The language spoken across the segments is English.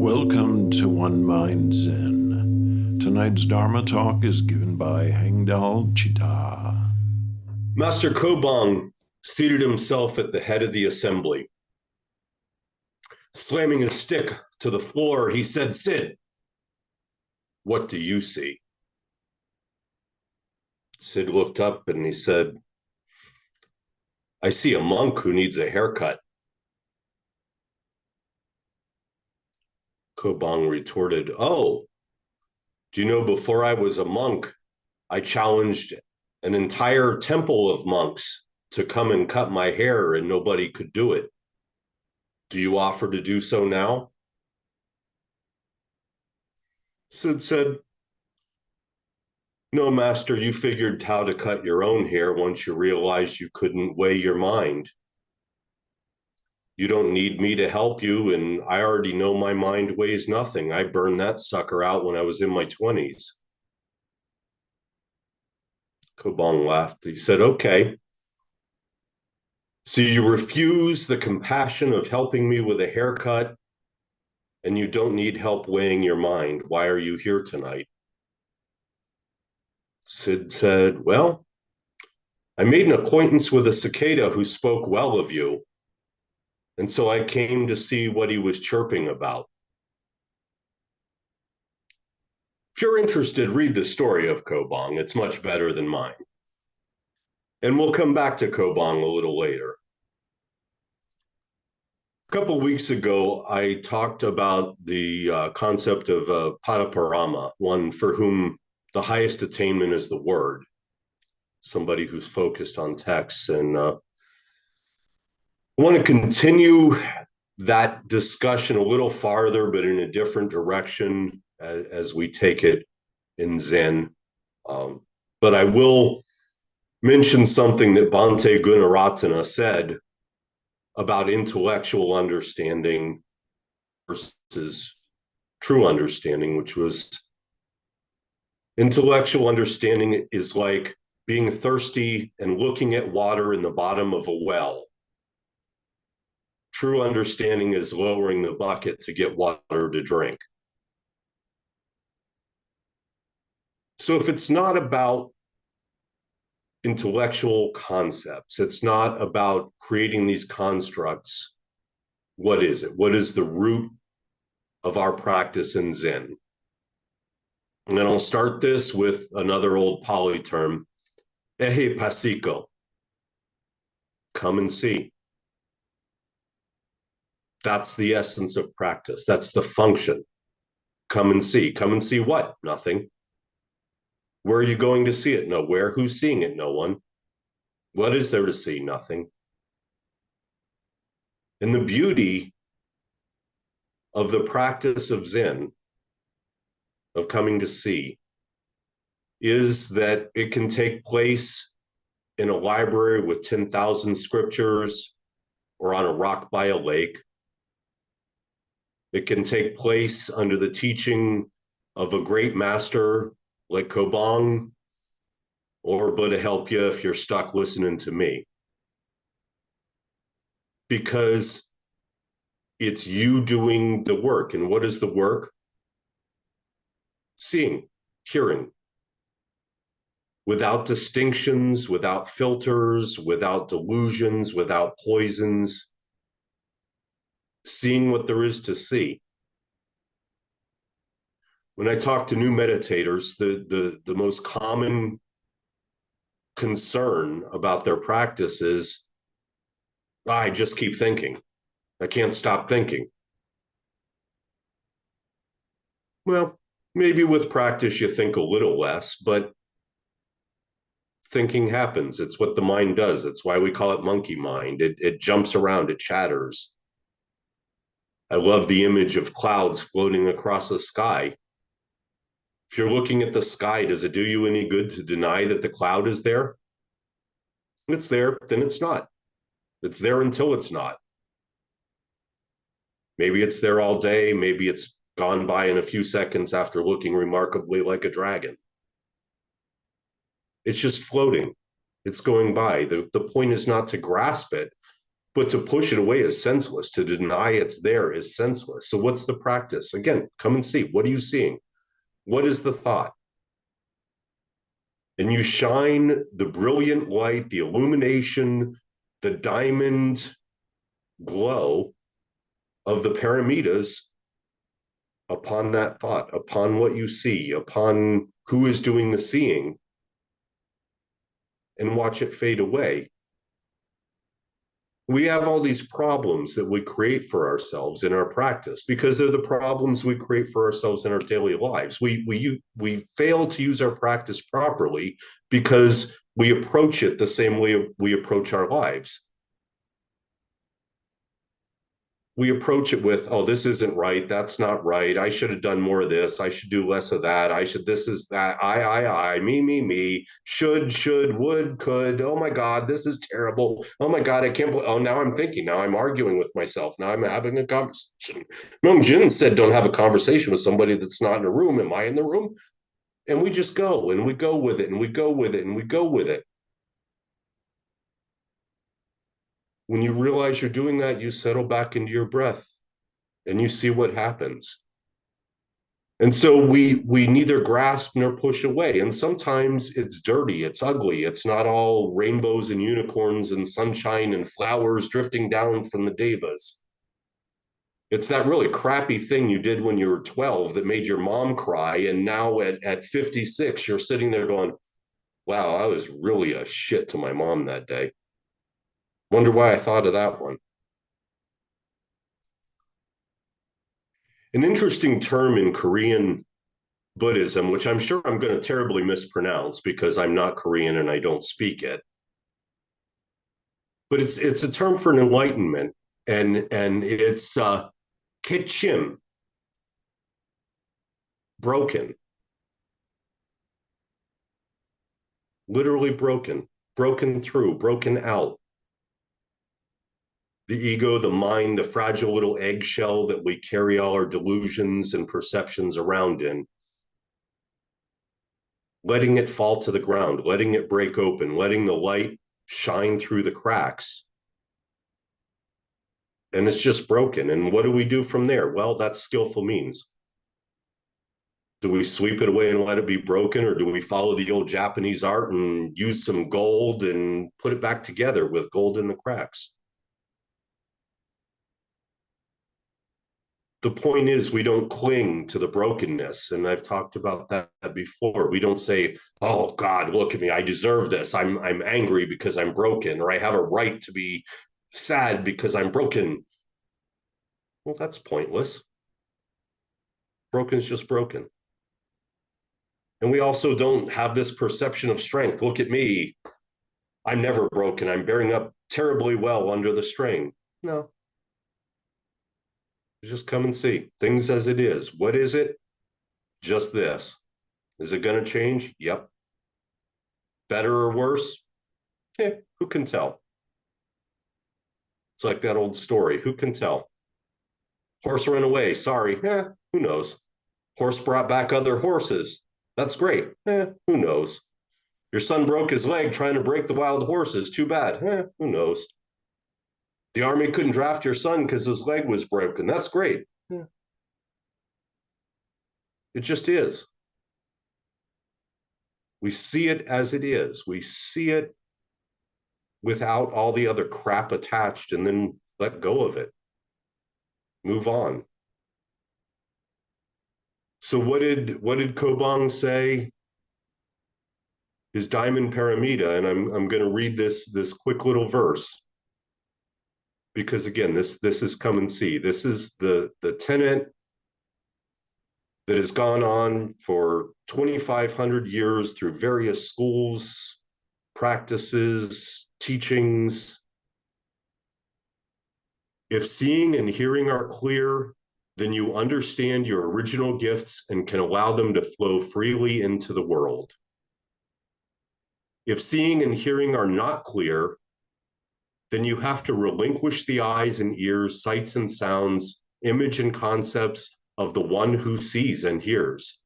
Welcome to One Mind Zen. Tonight's Dharma talk is given by Hangdal Chitta. Master Kobang seated himself at the head of the assembly. Slamming his stick to the floor, he said, "Sid, what do you see?" Sid looked up and he said, "I see a monk who needs a haircut." Kobang retorted, "Oh, do you know before I was a monk, I challenged an entire temple of monks to come and cut my hair and nobody could do it. Do you offer to do so now?" Sid said, "No, master, you figured how to cut your own hair once you realized you couldn't weigh your mind. You don't need me to help you, and I already know my mind weighs nothing. I burned that sucker out when I was in my 20s. Kobang laughed. He said, "Okay. So you refuse the compassion of helping me with a haircut, and you don't need help weighing your mind. Why are you here tonight?" Sid said, "Well, I made an acquaintance with a cicada who spoke well of you. And so I came to see what he was chirping about." If you're interested, read the story of Kobang. It's much better than mine. And we'll come back to Kobang a little later. A couple of weeks ago, I talked about the concept of Padaparama, one for whom the highest attainment is the word, somebody who's focused on texts. And I want to continue that discussion a little farther, but in a different direction as we take it in Zen. But I will mention something that Bhante Gunaratana said about intellectual understanding versus true understanding, which was intellectual understanding is like being thirsty and looking at water in the bottom of a well. True understanding is lowering the bucket to get water to drink. So if it's not about intellectual concepts, it's not about creating these constructs, what is it? What is the root of our practice in Zen? And I'll start this with another old Pali term, ehe pasiko, come and see. That's the essence of practice. That's the function. Come and see. Come and see what? Nothing. Where are you going to see it? Nowhere. Who's seeing it? No one. What is there to see? Nothing. And the beauty of the practice of Zen, of coming to see, is that it can take place in a library with 10,000 scriptures or on a rock by a lake. It can take place under the teaching of a great master like Kobang, or Buddha help you if you're stuck listening to me. Because it's you doing the work. And what is the work? Seeing, hearing, without distinctions, without filters, without delusions, without poisons, seeing what there is to see. When I talk to new meditators, the most common concern about their practice is, I just keep thinking. I can't stop thinking. Well, maybe with practice you think a little less, but thinking happens. It's what the mind does. It's why we call it monkey mind. It jumps around, it chatters. I love the image of clouds floating across the sky. If you're looking at the sky, does it do you any good to deny that the cloud is there? If it's there, then it's not. It's there until it's not. Maybe it's there all day. Maybe it's gone by in a few seconds after looking remarkably like a dragon. It's just floating. It's going by. The point is not to grasp it. But to push it away is senseless. To deny it's there is senseless. So what's the practice? Again, come and see. What are you seeing? What is the thought? And you shine the brilliant light, the illumination, the diamond glow of the paramitas upon that thought, upon what you see, upon who is doing the seeing, and watch it fade away. We have all these problems that we create for ourselves in our practice because they're the problems we create for ourselves in our daily lives. We fail to use our practice properly because we approach it the same way we approach our lives. We approach it with, oh, this isn't right. That's not right. I should have done more of this. I should do less of that. I should, this is that. Me. Should, would, could. Oh my God, this is terrible. Oh my God, I can't believe. Oh, now I'm thinking. Now I'm arguing with myself. Now I'm having a conversation. Mung Jin said, don't have a conversation with somebody that's not in the room. Am I in the room? And we just go and we go with it and we go with it and we go with it. When you realize you're doing that, you settle back into your breath and you see what happens. And so we neither grasp nor push away. And sometimes it's dirty, it's ugly, it's not all rainbows and unicorns and sunshine and flowers drifting down from the devas. It's that really crappy thing you did when you were 12 that made your mom cry. And now at 56, you're sitting there going, wow, I was really a shit to my mom that day. Wonder why I thought of that one. An interesting term in Korean Buddhism, which I'm sure I'm going to terribly mispronounce because I'm not Korean and I don't speak it, but it's a term for an enlightenment, and it's kitchim, broken, literally broken, broken through, broken out. The ego, the mind, the fragile little eggshell that we carry all our delusions and perceptions around in, letting it fall to the ground, letting it break open, letting the light shine through the cracks. And it's just broken. And what do we do from there? Well, that's skillful means. Do we sweep it away and let it be broken, or do we follow the old Japanese art and use some gold and put it back together with gold in the cracks? The point is, we don't cling to the brokenness. And I've talked about that before. We don't say, oh God, look at me, I deserve this. I'm angry because I'm broken, or I have a right to be sad because I'm broken. Well, that's pointless. Broken is just broken. And we also don't have this perception of strength. Look at me. I'm never broken. I'm bearing up terribly well under the strain. No. Just come and see things as it is. What is it? Just this. Is it going to change? Yep. Better or worse? Who can tell? It's like that old story. Who can tell? Horse ran away. Sorry. Who knows? Horse brought back other horses. That's great. Who knows? Your son broke his leg trying to break the wild horses. Too bad. Who knows? The army couldn't draft your son because his leg was broken. That's great. It just is. We see it as it is. We see it without all the other crap attached, and then let go of it. Move on. So what did Kobang say? His diamond paramita, and I'm going to read this quick little verse, because again, this is come and see. This is the tenet that has gone on for 2,500 years through various schools, practices, teachings. If seeing and hearing are clear, then you understand your original gifts and can allow them to flow freely into the world. If seeing and hearing are not clear, then you have to relinquish the eyes and ears, sights and sounds, image and concepts of the one who sees and hears.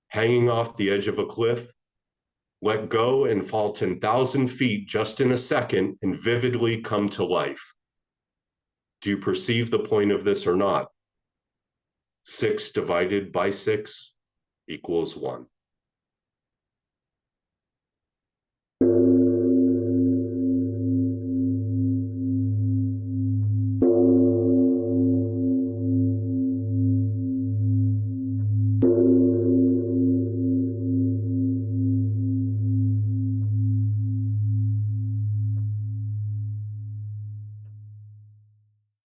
Hanging off the edge of a cliff, Let go and fall 10,000 feet just in a second and vividly come to life. Do you perceive the point of this or not? 6 divided by 6 equals 1.